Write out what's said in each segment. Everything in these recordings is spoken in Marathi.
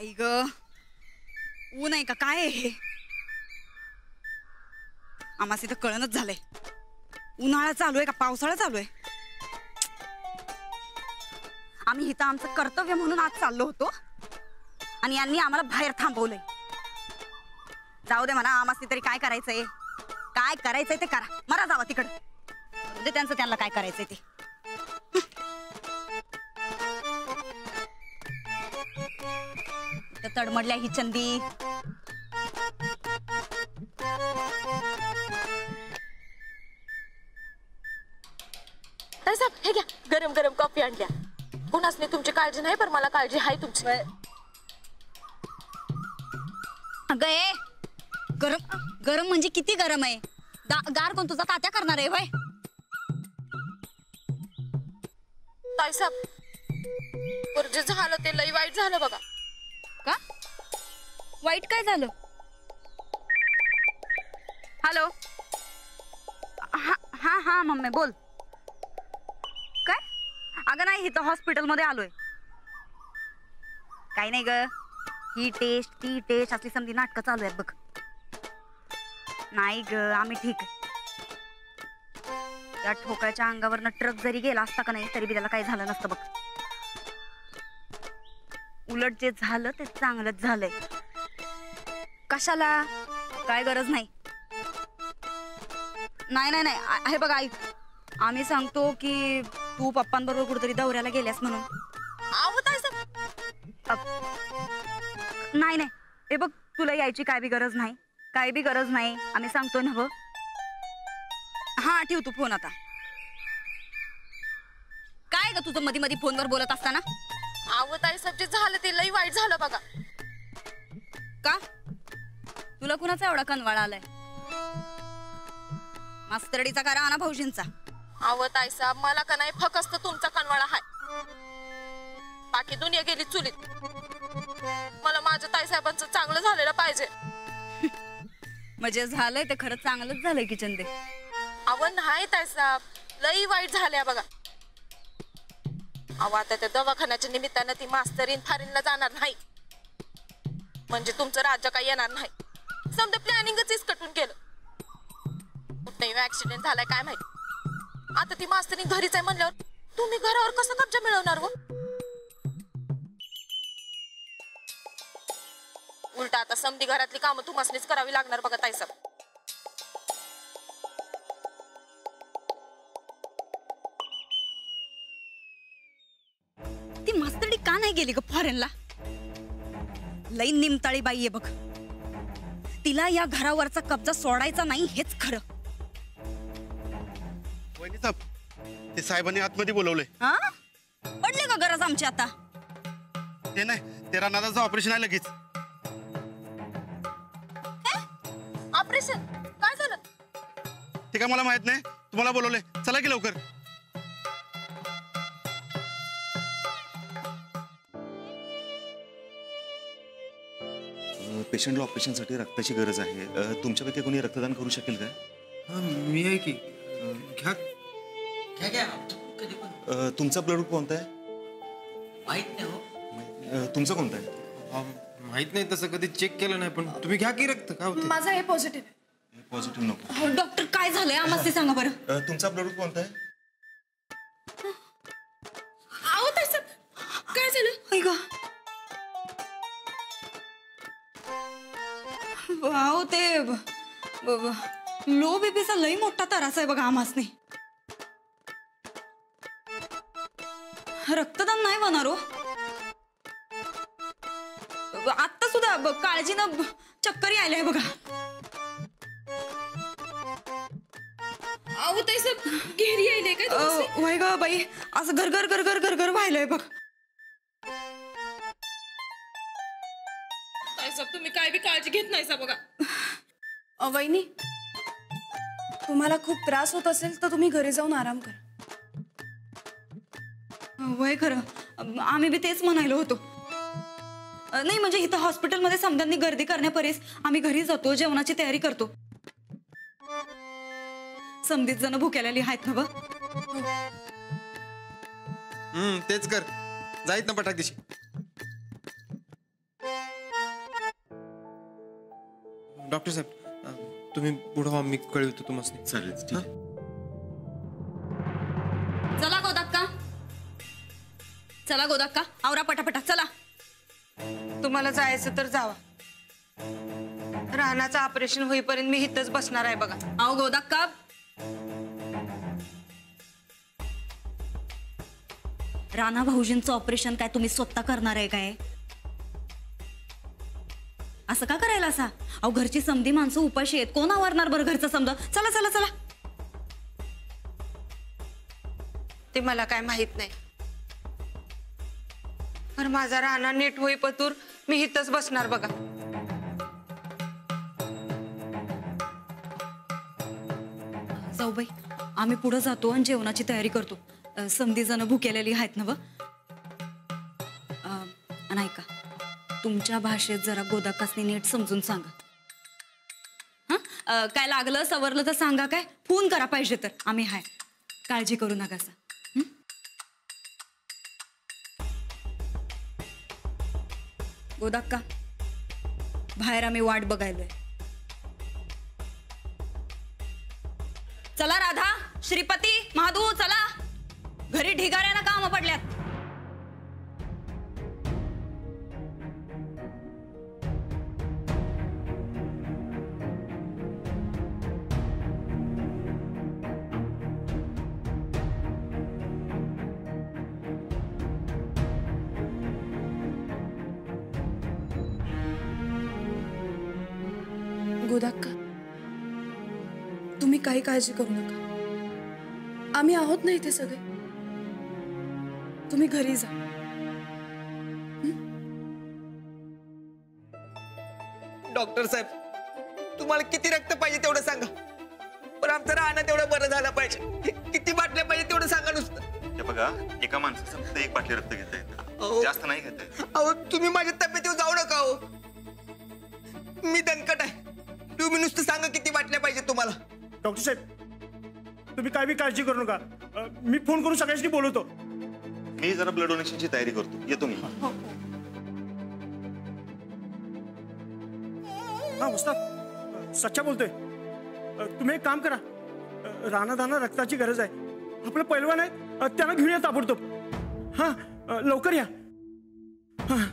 आई ग, ऊन आहे का काय आहे हे? आम्हाला इथं कळणच झालंय, उन्हाळा चालू आहे का पावसाळा चालू आहे. आम्ही इथं आमचं कर्तव्य म्हणून आज चाललो होतो आणि यांनी आम्हाला बाहेर थांबवलंय. जाऊ दे म्हणा, आम्हाला तरी काय करायचंय, काय करायचंय ते करा, मरा जावा तिकडं. म्हणजे त्यांचं त्यांना काय करायचंय ते. तडमडल्या ही चंदी. साहेब हे घ्या, गरम गरम कॉफी आणल्या. कोणासने तुमची काळजी नाही, पण मला काळजी आहे तुमची. अगं ए, गरम गरम म्हणजे किती गरम आहे? गार कोण तुझा तात्या करणार आहे वय? ताईसाहेब जे झालं ते लई वाईट झालं बघा. का वाईट काय झालं? हॅलो, हा हा हा मम्मी बोल. काय? अगं नाही, इथं हॉस्पिटल मध्ये आलोय. काही नाही ग, ही टेस्ट ती टेस्ट असली समधी नाटकं चालू आहेत बघ. नाही ग, आम्ही ठीक आहे. त्या ठोकळ्याच्या अंगावरनं ट्रक जरी गेला असता का नाही तरी बी त्याला काही झालं नसतं बघ. उलट जे झालं ते चांगलंच झालंय. कशाला? काय गरज नाही. नाही नाही नाही, हे बघ ऐक, आम्ही सांगतो की तू पप्पांबरोबर कुठेतरी दौऱ्याला गेल्यास म्हणून. नाही नाही, हे बघ तुला यायची काय बी गरज नाही, काय बी गरज नाही. आम्ही सांगतोय ना. हा ठेव तू फोन आता. काय ग तुझं मध्ये मध्ये फोनवर बोलत असताना? ताईसाहेब जे झालं ते लई वाईट झालं बघा. का? तुला कुणाचा एवढा कनवाळा आलाय? मास्तरडीचा करा ना भाऊजींचा. ताईसाहेब मला का नाही फक्त तुमचा कनवाळा हाय, बाकी दुनिया गेली चुलीत. मला माझ्या ताईसाहेबांचं चांगलं झालेलं पाहिजे. म्हणजे झालंय ते खरं चांगलंच झालंय की चंदे. नाही ताईसाहेब, लई वाईट झाल्या बघा. आता त्या दवाखान्याच्या निमित्तानं ती मास्तरीन फारीनला जाणार नाही, म्हणजे तुमचं राज्य काही येणार नाही. समजा प्लॅनिंगच इसकटून केलं. कुठेही ऍक्सिडेंट झालाय काय माहिती. आता ती मास्तरीन घरीच आहे म्हणल्यावर तुम्ही घरावर कसं कब्जा मिळवणार व? उलटा आता समधी घरातली कामं तुम्हासनीच करावी लागणार बघा ताईसाहेब. ती मास्तरडी का नाही गेली ग फॉरेनला? लई निमताळी बाई आहे बघ. तिला या घरावरचा कब्जा सोडायचा नाही हेच खरं. वहिनी साहेब, ते साहेबांनी आतमध्ये बोलवलंय. हा, पडले का गरज आमची आता? ते नाही, ते रानाचं ऑपरेशन आहे लगेच. ऑपरेशन काय झालं? ते काय मला माहित नाही, तुम्हाला बोलवलंय. चला की लवकर. पेशंटला ऑपरेशनसाठी रक्ताची गरज आहे. तुमच्यापैकी कोणी रक्तदान करू शकेल का? मी आहे की. घ्या घ्या घ्या, कधी पण. तुमचा ब्लड ग्रुप कोणता आहे? माहित नाही हो. तुमचं कोणतं आहे? माहित नाही, तसं कधी चेक केलं नाही, पण तुम्ही घ्या की रक्त. काय होतं? माझं हे पॉझिटिव्ह. पॉझिटिव्ह नको. डॉक्टर काय झालंय आम्हाला ते सांगा बरं. तुमचा ब्लड ग्रुप कोणता आहे? काय झालं? वाव, ते लो बीपीचा लई मोठा त्रास आहे बघा आम्हासनी. रक्तदान नाही होणार हो. आता सुद्धा काळजीनं चक्कर यायलाय बघा. घेरी यायले काय? वय ग बाई, असं घरघर घरघर घरघर व्हायलंय बघ. तुम्ही काय बी काळजी घेत नाहीसा बघा. वहिनी, तुम्हाला खूप त्रास होत असेल तर तुम्ही घरी जाऊन आराम करा. वय खरं, आम्ही बी तेच म्हणायलो होतो. नाही म्हणजे इथं हॉस्पिटलमध्ये समजांनी गर्दी करण्यापरीस आम्ही घरी जातो, जेवणाची तयारी करतो. समधीत जण भुक्यालेली आहेत ना. तेच कर, जाईत ना पटाक दिशी. डॉक्टर साहेब तुम्ही पुढं व्हा, मी कळवतो तुम्हाला. चालेल ठीक आहे. चला गोदाक्का, चला गोदाक्का, आवरा पटापटा चला. तुम्हाला जायचं तर जावा. रानाचं ऑपरेशन होईपर्यंत मी इथंच बसणार आहे बघा. अहो गोदाक्का, राणा भाऊजींचं ऑपरेशन काय तुम्ही स्वतः करणार आहे काय? असं का करायला असा? अहो घरची समधी माणसं उपाशी आहेत, कोण आवरणार बरं घरचं समजा? चला चला चला. ते मला काय माहित नाही, पण माझा राणा नीट होईपतूर मी इथंच बसणार बघा. जाऊबाई, आम्ही पुढे जातो आणि जेवणाची तयारी करतो. समधी जण भुकेलेली आहेत ना व. आणि ऐका, तुमच्या भाषेत जरा गोदाकासनी नीट समजून सांगा. हा, काय लागलं सवरलं तर सांगा, काय फोन करा पाहिजे तर, आम्ही हाय, काळजी करू नका सा. गोदाक्का, बाहेर आम्ही वाट बघायलोय. चला राधा, श्रीपती, महादू, चला, घरी ढिगाऱ्यानं काम पडल्यात. गोदाक्का, तुम्ही काही काळजी करू नका, आम्ही आहोत ना इथे सगळे. तुम्ही घरी जा. डॉक्टर साहेब, तुम्हाला किती रक्त पाहिजे तेवढं सांगा, पण आमचं राहणं तेवढं बरं झालं पाहिजे. किती बाटल्या पाहिजे तेवढं सांगा नुसतं. हे बघा, एका माणसाचं फक्त 1 बाटली रक्त घेता येतं, अहो. जास्त नाही घेता येत. अहो तुम्ही माझ्या तब्येतीवर जाऊ नका हो. मी दणकट आहे. तुम्ही नुसतं सांगा किती बाटल्या पाहिजे तुम्हाला. डॉक्टर साहेब, तुम्ही काय बी काळजी करू नका. मी फोन करून सगळ्यांशी बोलवतो. मी जरा ब्लड डोनेशनची तयारी करतो, येतो मी. हा उस्ताद, सच्चा बोलतोय. तुम्ही एक काम करा, रानादाना रक्ताची गरज आहे. आपलं पैलवान आहे, त्याला घेऊन या ताबडतोब. हा, लवकर या. हा.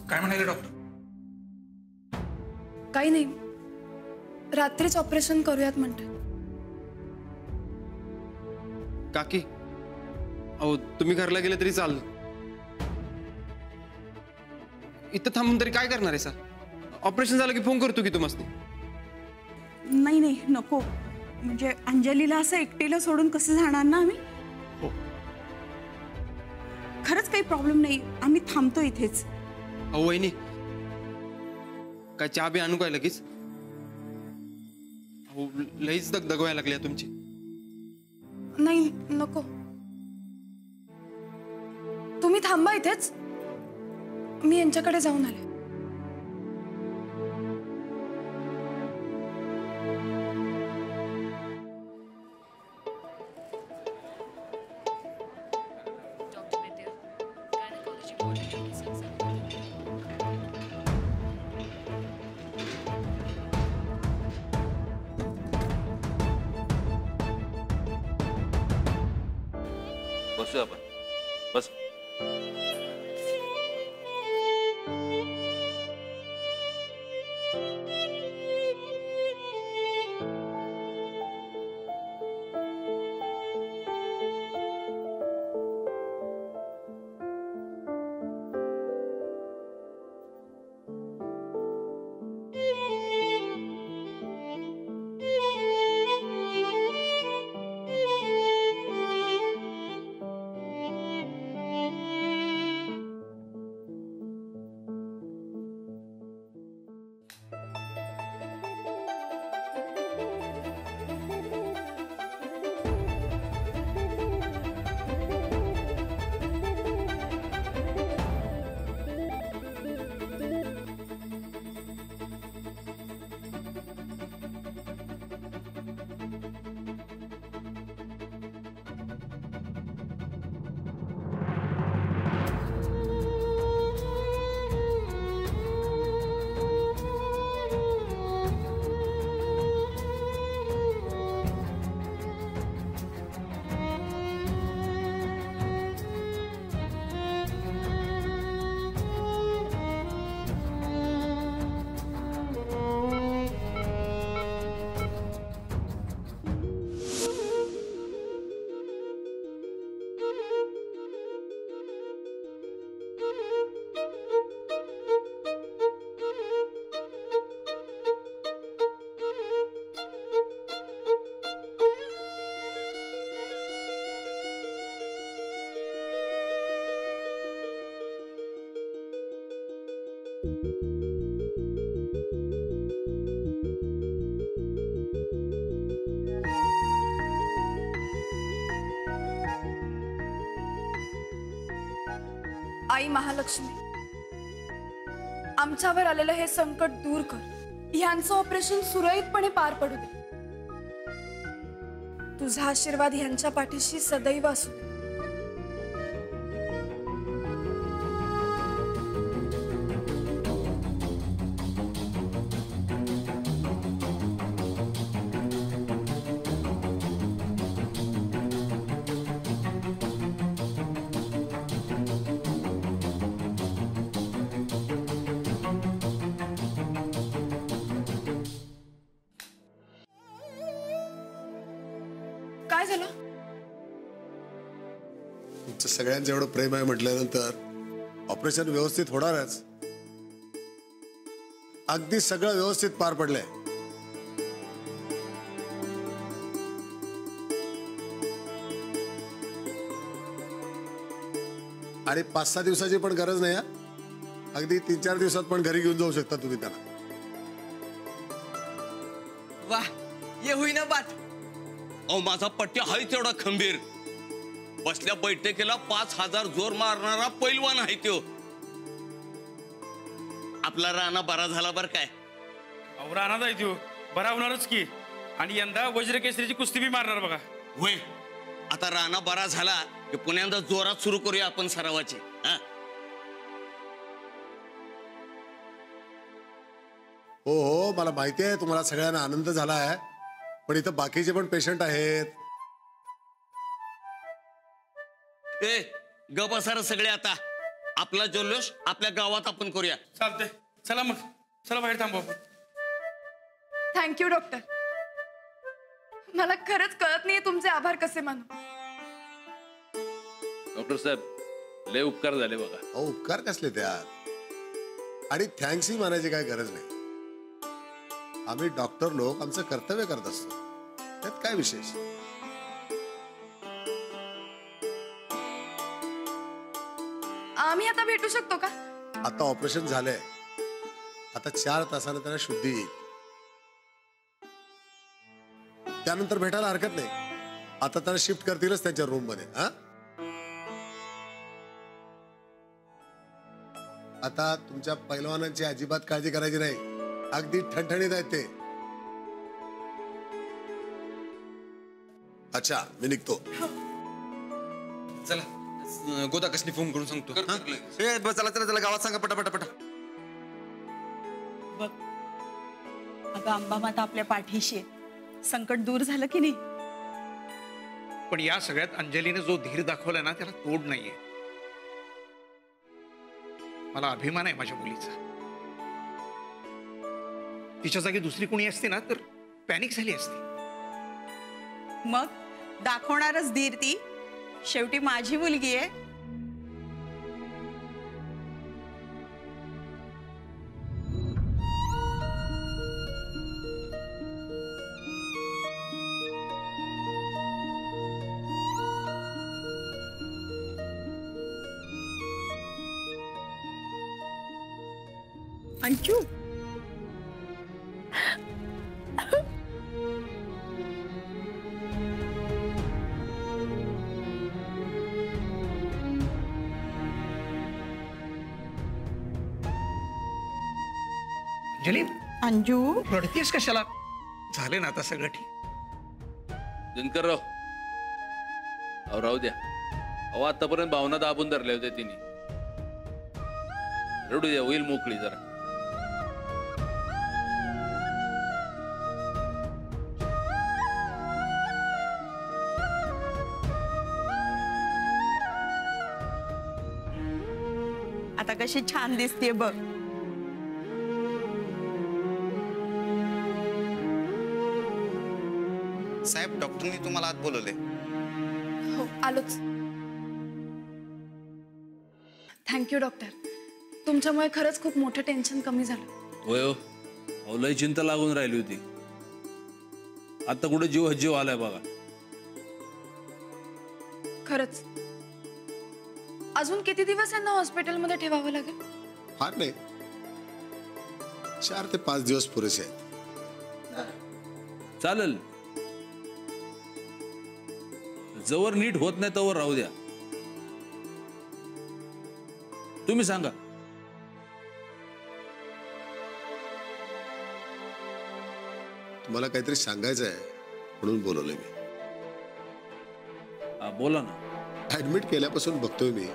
काय म्हणाले डॉक्टर? काही नाही, रात्रीच ऑपरेशन करूयात म्हणतात. काकी, अहो तुम्ही घरला गेले तरी चाल. इथं थांबून तरी काय करणार आहे सा? ऑपरेशन झालं की फोन करतो की तुम्हाला. नाही नाही नको, म्हणजे अंजलीला असं एकटीला सोडून कसं जाणार ना आम्ही. खरंच काही प्रॉब्लेम नाही, आम्ही थांबतो इथेच. अहो वहिनी, काय चहा बी आणू काय लगेच? अहो लईच दगदग व्हायला लागली तुमची. नाही नको, तुम्ही थांबा इथेच, मी यांच्याकडे जाऊन आले. बसूया आपण, बस. आई महालक्ष्मी, आमच्यावर आलेलं हे संकट दूर कर. ह्यांचं ऑपरेशन सुरळीतपणे पार पडू दे. तुझा आशीर्वाद ह्यांच्या पाठीशी सदैव असू दे. काय झालं? तुमचं सगळ्यांचं एवढं प्रेम आहे म्हटल्यानंतर ऑपरेशन व्यवस्थित होणारच. अगदी सगळं व्यवस्थित पार पडलंय. आणि 5-6 दिवसाची पण गरज नाही. अगदी 3-4 दिवसात पण घरी घेऊन जाऊ शकता तुम्ही त्यांना. वाह, ये हुई ना बात. अहो माझा पट्ट्या हाय तेवढा खंबीर. बसल्या बैठकीला 5000 जोर मारणारा पैलवान आहे तो. आपला राणा बरा झाला बर काय. अहो राणा जाय तो बरा होणारच की. आणि यंदा वज्रकेसरीची कुस्ती बी मारणार बघा. होय, आता राणा बरा झाला की पुण्यांदा जोरात सुरू करूया आपण सरावाची. हो हो, मला माहिती आहे तुम्हाला सगळ्यांना आनंद झाला आहे. पण इथं बाकीचे पण पेशंट आहेत. ए ग बसार सगळे. आता आपला जल्लोष आपल्या गावात आपण करूया. चालतंय, चला मग, चला बाहेर थांबू आपण. Thank you doctor. मला खरंच कळत नाही तुमचे आभार कसे मानू. डॉक्टर साहेब लय उपकार झाले बघा. अहो उपकार कसले त्यात. आणि थँक्स ही मानायची काय गरज नाही. आम्ही डॉक्टर लोक आमचं कर्तव्य करत असतो, त्यात काय विशेष. आम्ही आता भेटू शकतो का? आता ऑपरेशन झालंय. आता 4 तासानं त्यांना शुद्धी येईल. त्यानंतर भेटायला हरकत नाही. आता त्यांना शिफ्ट करतीलच त्यांच्या रूम मध्ये. आता तुमच्या पैलवानांची अजिबात काळजी करायची नाही. अगदी ठणठणीत आहेत ते. अच्छा, मी निघतो. चला गोदाकसनी फोन करून सांगतो. चला चला चला, गावात सांगा पटापटा. बघ अगं, अंबा माता आपल्या पाठीशी आहे. संकट दूर झालं की नाही. पण या सगळ्यात अंजलीने जो धीर दाखवला ना, त्याला तोड नाहीये. मला अभिमान आहे माझ्या मुलीचा. तिच्या जागी दुसरी कोणी असते ना तर पॅनिक झाली असती. मग दाखवणारच धीर ती. शेवटी माझी मुलगी आहे. अंजू, अंजली, अंजू रडतीयस कशाला? झाले ना आता सगळं ठीक. दिनकरराव अहो राहू द्या. अहो आतापर्यंत भावना दाबून धरल्या होत्या तिने. रडू द्या, होईल मोकळी जरा. आता कशी छान दिसते बघ. साहेब डॉक्टरनी तुम्हाला आत बोलवले. हो आलोच. Thank you doctor. तुमच्यामुळे खरंच खूप मोठं टेन्शन कमी झालं. होय हो, अहो लय चिंता लागून राहिली होती. आता कुठे जीव आलाय बघा. खरंच. अजून किती दिवस यांना हॉस्पिटलमध्ये ठेवावं लागेल? फार नाही, 4 ते 5 दिवस पुरेसे आहेत. चालेल. जवळ नीट होत नाही तवर राहू द्या. तुम्ही सांगा. तुम्हाला काहीतरी सांगायचं आहे म्हणून बोलवलंय मी. बोला ना. ऍडमिट केल्यापासून बघतोय मी,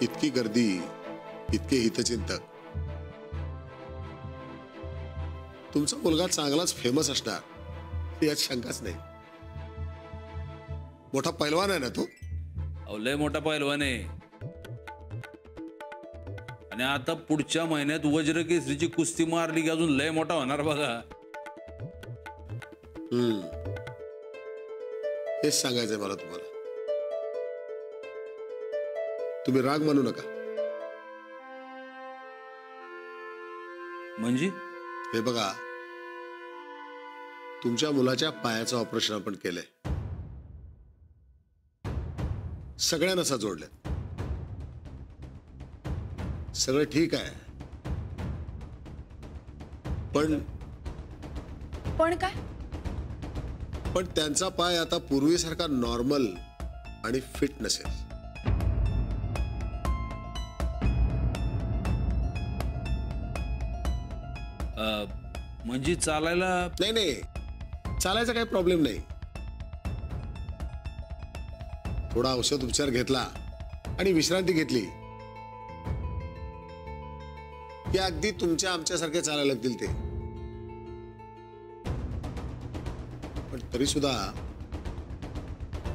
इतकी गर्दी, इतके हितचिंतक. तुमचा मुलगा चांगलाच फेमस असणार यात शंकाच नाही. मोठा पैलवान आहे ना तो. लय मोठा पैलवान आहे. आणि आता पुढच्या महिन्यात वज्र केसरीची कुस्ती मारली की अजून लय मोठा होणार बघा. हेच सांगायचंय मला तुम्हाला. तुम्ही राग मानू नका. म्हणजे हे बघा, तुमच्या मुलाच्या पायाचं ऑपरेशन आपण केलंय. सगळ्या नसा जोडल्या. सगळं ठीक आहे. पण काय? पण त्यांचा पाय आता पूर्वीसारखा नॉर्मल आणि फिट नसेल. म्हणजे चालायला नाही, चालायचा काही प्रॉब्लेम नाही. थोडा औषध उपचार घेतला आणि विश्रांती घेतली की अगदी तुमच्या आमच्यासारखे चालायला लागतील ते. पण तरी सुद्धा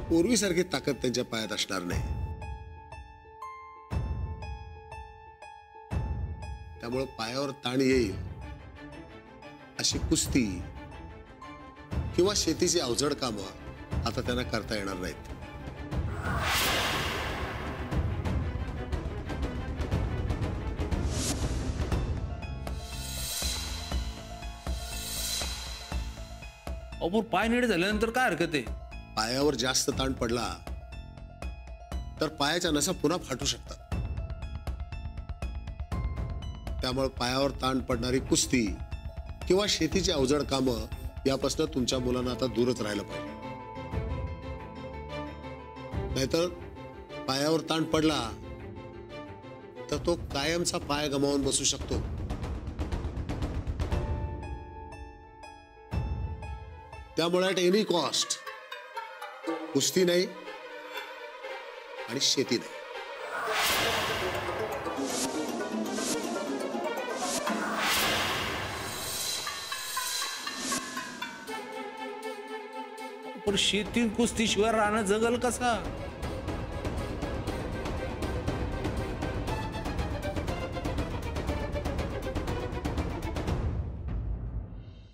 पूर्वीसारखी ताकद त्यांच्या पायात असणार नाही. त्यामुळे पायावर ताण येईल अशी कुस्ती किंवा शेतीची अवजड कामं आता त्यांना करता येणार नाहीत. पाय नीट झाल्यानंतर काय हरकत आहे? पायावर जास्त ताण पडला तर पायाच्या नसा पुन्हा फाटू शकतात. त्यामुळे पायावर ताण पडणारी कुस्ती किंवा शेतीची अवजड कामं यापासून तुमच्या मुलांना आता दूरच राहायला पाहिजे. नाहीतर पायावर ताण पडला तर तो कायमचा पाय गमावून बसू शकतो. त्यामुळे ॲट एनी कॉस्ट कुस्ती नाही आणि शेती नाही. पण शेती कुस्ती शिवाय राहणं जगल कसा?